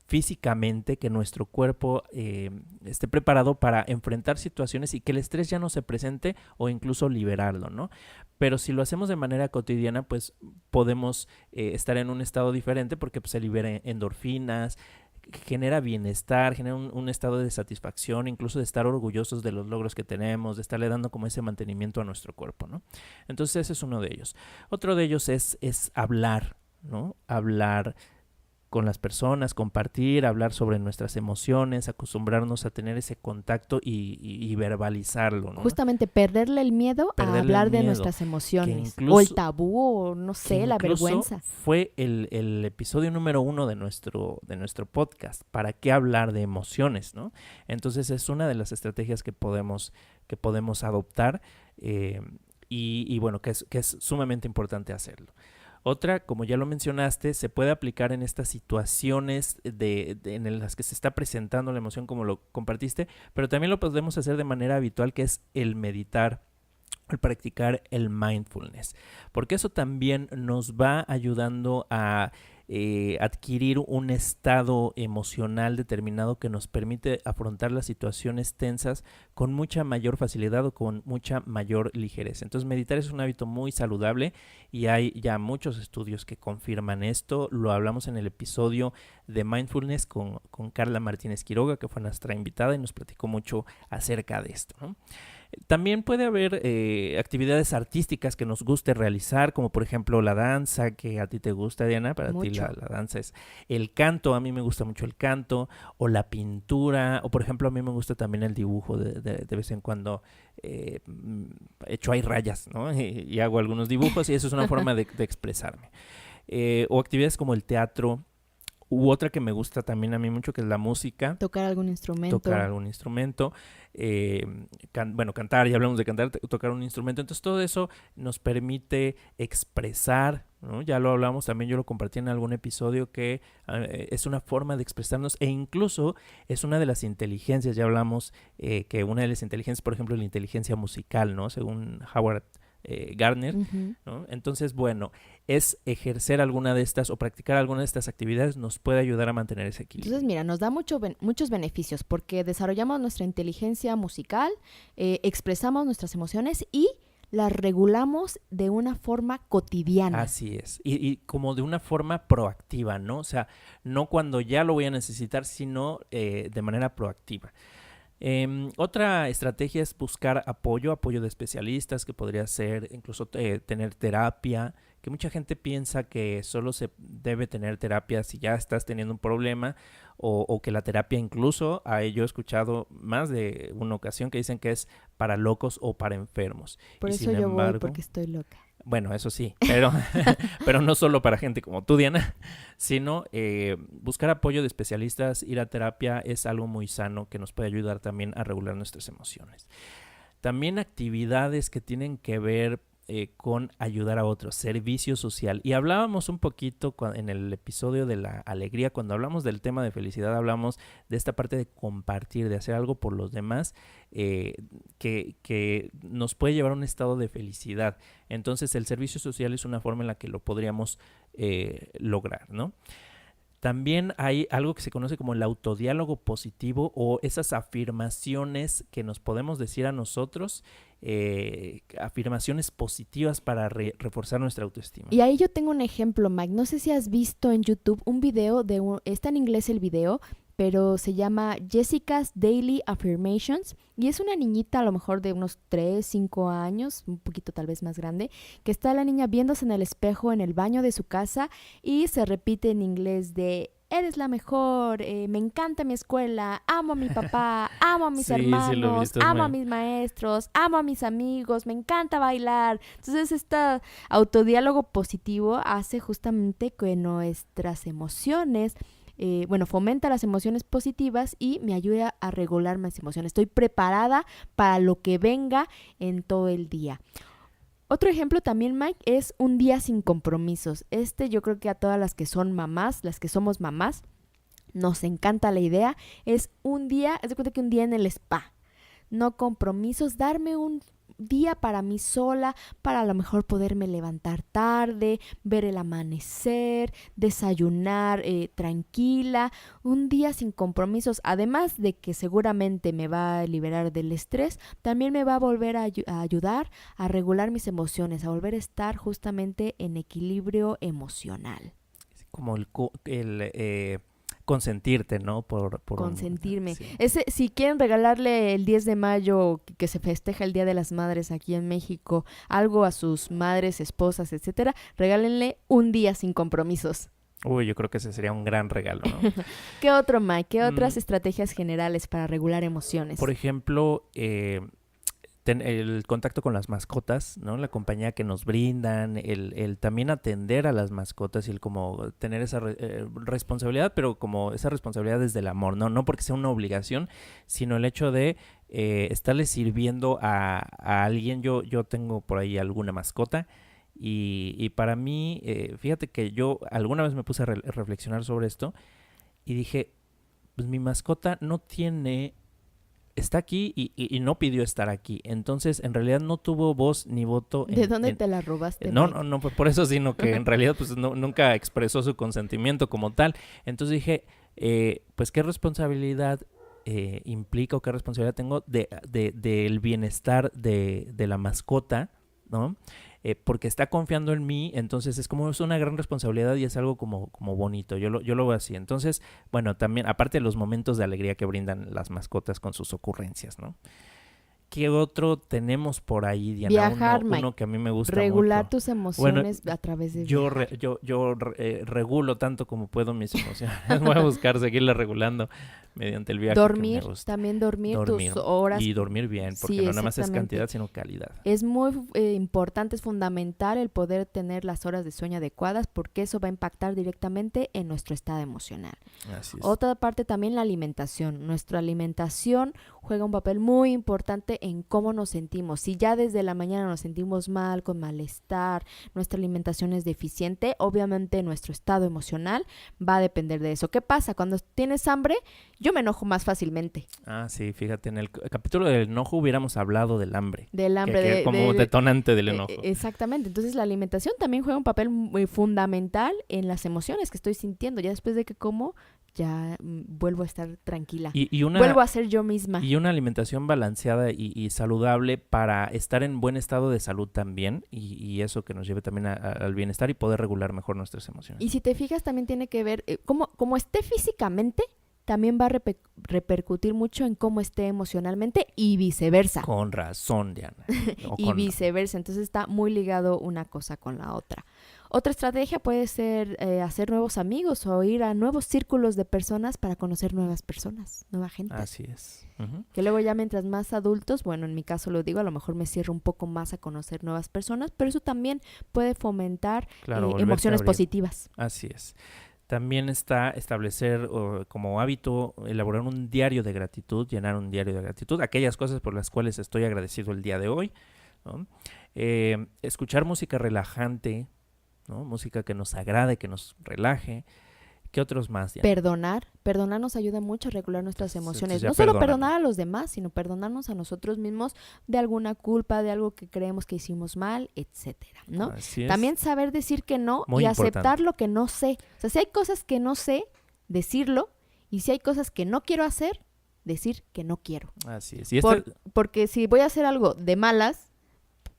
físicamente, que nuestro cuerpo esté preparado para enfrentar situaciones y que el estrés ya no se presente, o incluso liberarlo, ¿no? Pero si lo hacemos de manera cotidiana, pues podemos estar en un estado diferente porque pues, se liberan endorfinas, genera bienestar, genera un estado de satisfacción, incluso de estar orgullosos de los logros que tenemos, de estarle dando como ese mantenimiento a nuestro cuerpo, ¿no? Entonces ese es uno de ellos. Otro de ellos es hablar, ¿no? Hablar con las personas, compartir, hablar sobre nuestras emociones, acostumbrarnos a tener ese contacto y verbalizarlo, ¿no? Justamente perderle el miedo a hablar de nuestras emociones, incluso, o el tabú, o no sé, la vergüenza. Fue el episodio número 1 de nuestro podcast. ¿Para qué hablar de emociones, no? Entonces es una de las estrategias que podemos adoptar y bueno, que es sumamente importante hacerlo. Otra, como ya lo mencionaste, se puede aplicar en estas situaciones en las que se está presentando la emoción, como lo compartiste, pero también lo podemos hacer de manera habitual, que es el meditar, el practicar el mindfulness, porque eso también nos va ayudando a adquirir un estado emocional determinado que nos permite afrontar las situaciones tensas con mucha mayor facilidad o con mucha mayor ligereza. Entonces meditar es un hábito muy saludable y hay ya muchos estudios que confirman esto. Lo hablamos en el episodio de Mindfulness con Carla Martínez Quiroga, que fue nuestra invitada y nos platicó mucho acerca de esto, ¿no? También puede haber actividades artísticas que nos guste realizar, como por ejemplo la danza, que a ti te gusta, Diana. Para ti la danza es el canto. A mí me gusta mucho el canto, o la pintura, o por ejemplo a mí me gusta también el dibujo. De vez en cuando echo ahí rayas, ¿no? y hago algunos dibujos, y eso es una forma de expresarme. O actividades como el teatro. U otra que me gusta también a mí mucho, que es la música. Tocar algún instrumento. Cantar, ya hablamos de cantar, tocar un instrumento. Entonces todo eso nos permite expresar, ¿no? Ya lo hablamos también, yo lo compartí en algún episodio, que es una forma de expresarnos, e incluso es una de las inteligencias. Ya hablamos que una de las inteligencias, por ejemplo, la inteligencia musical, ¿no? Según Howard Gardner, ¿no? Entonces, bueno, es ejercer alguna de estas o practicar alguna de estas actividades nos puede ayudar a mantener ese equilibrio. Entonces, mira, nos da muchos beneficios, porque desarrollamos nuestra inteligencia musical, expresamos nuestras emociones y las regulamos de una forma cotidiana. Así es, y como de una forma proactiva, ¿no? O sea, no cuando ya lo voy a necesitar, sino de manera proactiva. Otra estrategia es buscar apoyo de especialistas, que podría ser incluso tener terapia, que mucha gente piensa que solo se debe tener terapia si ya estás teniendo un problema, o que la terapia incluso, yo he escuchado más de una ocasión que dicen que es para locos o para enfermos. Por eso yo voy, porque estoy loca. Bueno, eso sí, pero no solo para gente como tú, Diana, sino buscar apoyo de especialistas, ir a terapia es algo muy sano que nos puede ayudar también a regular nuestras emociones. También actividades que tienen que ver con ayudar a otros, servicio social. Y hablábamos un poquito en el episodio de la alegría, cuando hablamos del tema de felicidad, hablamos de esta parte de compartir, de hacer algo por los demás, que nos puede llevar a un estado de felicidad. Entonces el servicio social es una forma en la que lo podríamos lograr, ¿no? También hay algo que se conoce como el autodiálogo positivo o esas afirmaciones que nos podemos decir a nosotros, afirmaciones positivas para reforzar nuestra autoestima. Y ahí yo tengo un ejemplo, Mike. No sé si has visto en YouTube un video está en inglés el video, pero se llama Jessica's Daily Affirmations y es una niñita a lo mejor de unos 3, 5 años, un poquito tal vez más grande, que está la niña viéndose en el espejo en el baño de su casa y se repite en inglés de eres la mejor, me encanta mi escuela, amo a mi papá, amo a mis Sí, hermanos, sí lo he visto, amo a mis maestros, amo a mis amigos, me encanta bailar. Entonces este autodiálogo positivo hace justamente que nuestras emociones fomenta las emociones positivas y me ayuda a regular mis emociones. Estoy preparada para lo que venga en todo el día. Otro ejemplo también, Mike, es un día sin compromisos. Yo creo que a todas las que son mamás, las que somos mamás, nos encanta la idea. Es un día, haz de cuenta que un día en el spa. No compromisos, darme un día para mí sola, para a lo mejor poderme levantar tarde, ver el amanecer, desayunar tranquila, un día sin compromisos, además de que seguramente me va a liberar del estrés, también me va a volver a ayudar a regular mis emociones, a volver a estar justamente en equilibrio emocional. Como el consentirte, ¿no? Consentirme. Sí. Si quieren regalarle el 10 de mayo, que se festeja el Día de las Madres aquí en México, algo a sus madres, esposas, etcétera, regálenle un día sin compromisos. Uy, yo creo que ese sería un gran regalo, ¿no? ¿Qué otro, Mike? ¿Qué otras estrategias generales para regular emociones? Por ejemplo, el contacto con las mascotas, ¿no? La compañía que nos brindan, el también atender a las mascotas y el como tener esa responsabilidad, pero como esa responsabilidad desde el amor, ¿no? No porque sea una obligación, sino el hecho de estarle sirviendo a alguien. Yo tengo por ahí alguna mascota y para mí, fíjate que yo alguna vez me puse a reflexionar sobre esto y dije, pues mi mascota está aquí y no pidió estar aquí. Entonces, en realidad no tuvo voz ni voto. ¿De dónde te la robaste? No, por eso, sino que en realidad pues nunca expresó su consentimiento como tal. Entonces dije, pues qué responsabilidad implica o qué responsabilidad tengo del bienestar de la mascota, ¿no? Porque está confiando en mí, entonces es una gran responsabilidad y es algo como bonito, yo lo veo así. Entonces, bueno, también, aparte de los momentos de alegría que brindan las mascotas con sus ocurrencias, ¿no? ¿Qué otro tenemos por ahí, Diana? Viajar, uno que a mí me gusta regular mucho. tus emociones a través de yo regulo tanto como puedo mis emociones. Voy a buscar seguirla regulando mediante el viaje. Dormir, que me gusta. también dormir tus horas. Y dormir bien, porque sí, no nada más es cantidad, sino calidad. Es muy importante, es fundamental el poder tener las horas de sueño adecuadas, porque eso va a impactar directamente en nuestro estado emocional. Así es. Otra parte también, la alimentación. Nuestra alimentación juega un papel muy importante en cómo nos sentimos. Si ya desde la mañana nos sentimos mal, con malestar, nuestra alimentación es deficiente, obviamente nuestro estado emocional va a depender de eso. ¿Qué pasa? Cuando tienes hambre, yo me enojo más fácilmente. Ah, sí, fíjate, en el capítulo del enojo hubiéramos hablado del hambre. Del hambre. Como detonante del enojo. Exactamente. Entonces la alimentación también juega un papel muy fundamental en las emociones que estoy sintiendo. Ya después de que como, ya vuelvo a estar tranquila. Vuelvo a ser yo misma. Y una alimentación balanceada y saludable para estar en buen estado de salud también. Y eso que nos lleve también al bienestar y poder regular mejor nuestras emociones. Y si te fijas, también tiene que ver, como esté físicamente, también va a repercutir mucho en cómo esté emocionalmente y viceversa. Con razón, Diana. Y viceversa. Entonces está muy ligado una cosa con la otra. Otra estrategia puede ser hacer nuevos amigos o ir a nuevos círculos de personas para conocer nuevas personas, nueva gente. Así es. Uh-huh. Que luego ya mientras más adultos, bueno, en mi caso lo digo, a lo mejor me cierro un poco más a conocer nuevas personas, pero eso también puede fomentar emociones positivas. Así es. También está establecer como hábito, elaborar un diario de gratitud, llenar un diario de gratitud, aquellas cosas por las cuales estoy agradecido el día de hoy, ¿no? Escuchar música relajante, ¿no? Música que nos agrade, que nos relaje. ¿Qué otros más, Diana? Perdonar nos ayuda mucho a regular nuestras emociones. No solo perdonar a los demás, sino perdonarnos a nosotros mismos de alguna culpa, de algo que creemos que hicimos mal, etcétera, ¿no? También saber decir que no y aceptar lo que no sé. O sea, si hay cosas que no sé, decirlo, y si hay cosas que no quiero hacer, decir que no quiero. Así es. ¿Y porque si voy a hacer algo de malas,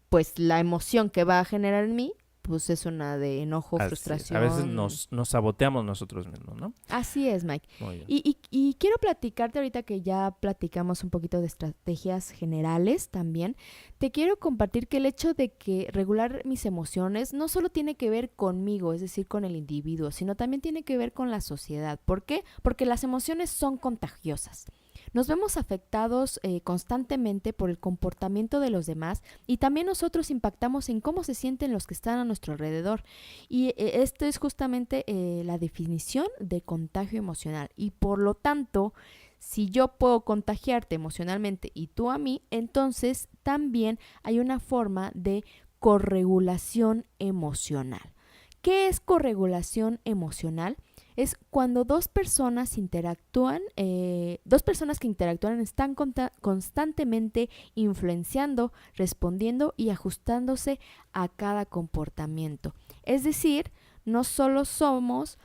pues la emoción que va a generar en mí pues es una de enojo, frustración. A veces nos saboteamos nosotros mismos, ¿no? Así es, Mike. Y quiero platicarte ahorita que ya platicamos un poquito de estrategias generales también. Te quiero compartir que el hecho de que regular mis emociones no solo tiene que ver conmigo, es decir, con el individuo, sino también tiene que ver con la sociedad. ¿Por qué? Porque las emociones son contagiosas. Nos vemos afectados constantemente por el comportamiento de los demás y también nosotros impactamos en cómo se sienten los que están a nuestro alrededor. Y esto es justamente la definición de contagio emocional. Y por lo tanto, si yo puedo contagiarte emocionalmente y tú a mí, entonces también hay una forma de corregulación emocional. ¿Qué es corregulación emocional? Es cuando dos personas que interactúan están constantemente influenciando, respondiendo y ajustándose a cada comportamiento. Es decir, no solo somos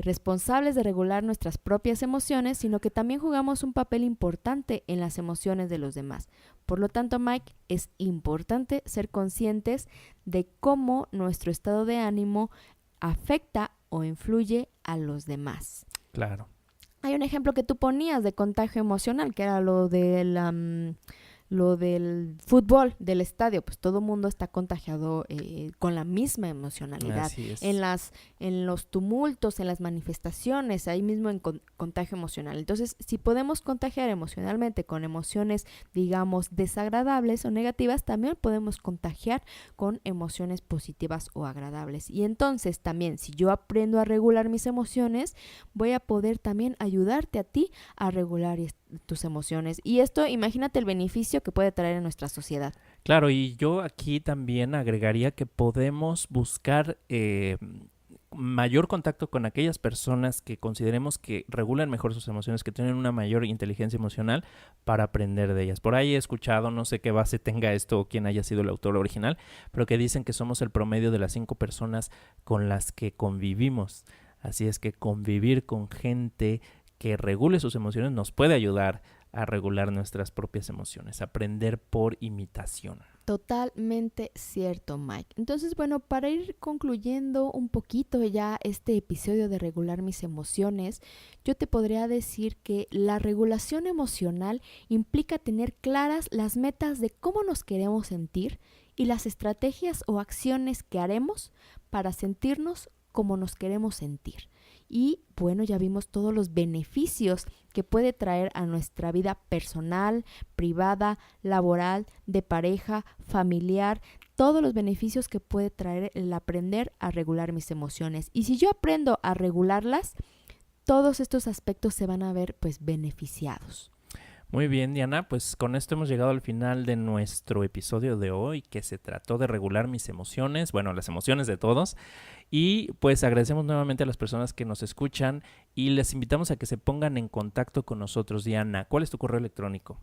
responsables de regular nuestras propias emociones, sino que también jugamos un papel importante en las emociones de los demás. Por lo tanto, Mike, es importante ser conscientes de cómo nuestro estado de ánimo afecta o influye a los demás. Claro. Hay un ejemplo que tú ponías de contagio emocional, que era lo del fútbol, del estadio. Pues todo el mundo está contagiado con la misma emocionalidad. Así es. En los tumultos, en las manifestaciones, ahí mismo en contagio emocional. Entonces, si podemos contagiar emocionalmente con emociones, digamos, desagradables o negativas, también podemos contagiar con emociones positivas o agradables. Y entonces también, si yo aprendo a regular mis emociones, voy a poder también ayudarte a ti a regular tus emociones. Y esto, imagínate el beneficio que puede traer en nuestra sociedad. Claro, y yo aquí también agregaría que podemos buscar mayor contacto con aquellas personas que consideremos que regulan mejor sus emociones, que tienen una mayor inteligencia emocional, para aprender de ellas. Por ahí he escuchado, no sé qué base tenga esto o quién haya sido el autor original, pero que dicen que somos el promedio de las 5 personas con las que convivimos. Así es que convivir con gente que regule sus emociones nos puede ayudar a regular nuestras propias emociones, aprender por imitación. Totalmente cierto, Mike. Entonces, bueno, para ir concluyendo un poquito ya este episodio de regular mis emociones, yo te podría decir que la regulación emocional implica tener claras las metas de cómo nos queremos sentir y las estrategias o acciones que haremos para sentirnos como nos queremos sentir. Y bueno, ya vimos todos los beneficios que puede traer a nuestra vida personal, privada, laboral, de pareja, familiar, todos los beneficios que puede traer el aprender a regular mis emociones. Y si yo aprendo a regularlas, todos estos aspectos se van a ver pues beneficiados. Muy bien, Diana, pues con esto hemos llegado al final de nuestro episodio de hoy, que se trató de regular mis emociones, bueno, las emociones de todos, y pues agradecemos nuevamente a las personas que nos escuchan y les invitamos a que se pongan en contacto con nosotros. Diana, ¿cuál es tu correo electrónico?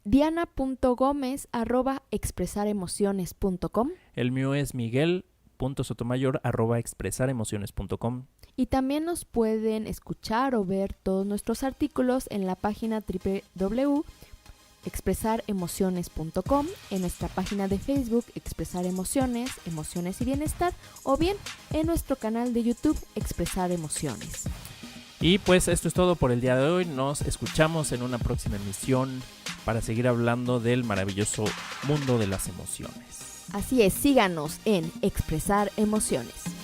diana.gomez@expresaremociones.com. El mío es miguel.sotomayor@expresaremociones.com. Y también nos pueden escuchar o ver todos nuestros artículos en la página www.expresaremociones.com, en nuestra página de Facebook Expresar Emociones, Emociones y Bienestar, o bien en nuestro canal de YouTube Expresar Emociones. Y pues esto es todo por el día de hoy. Nos escuchamos en una próxima emisión para seguir hablando del maravilloso mundo de las emociones. Así es, síganos en Expresar Emociones.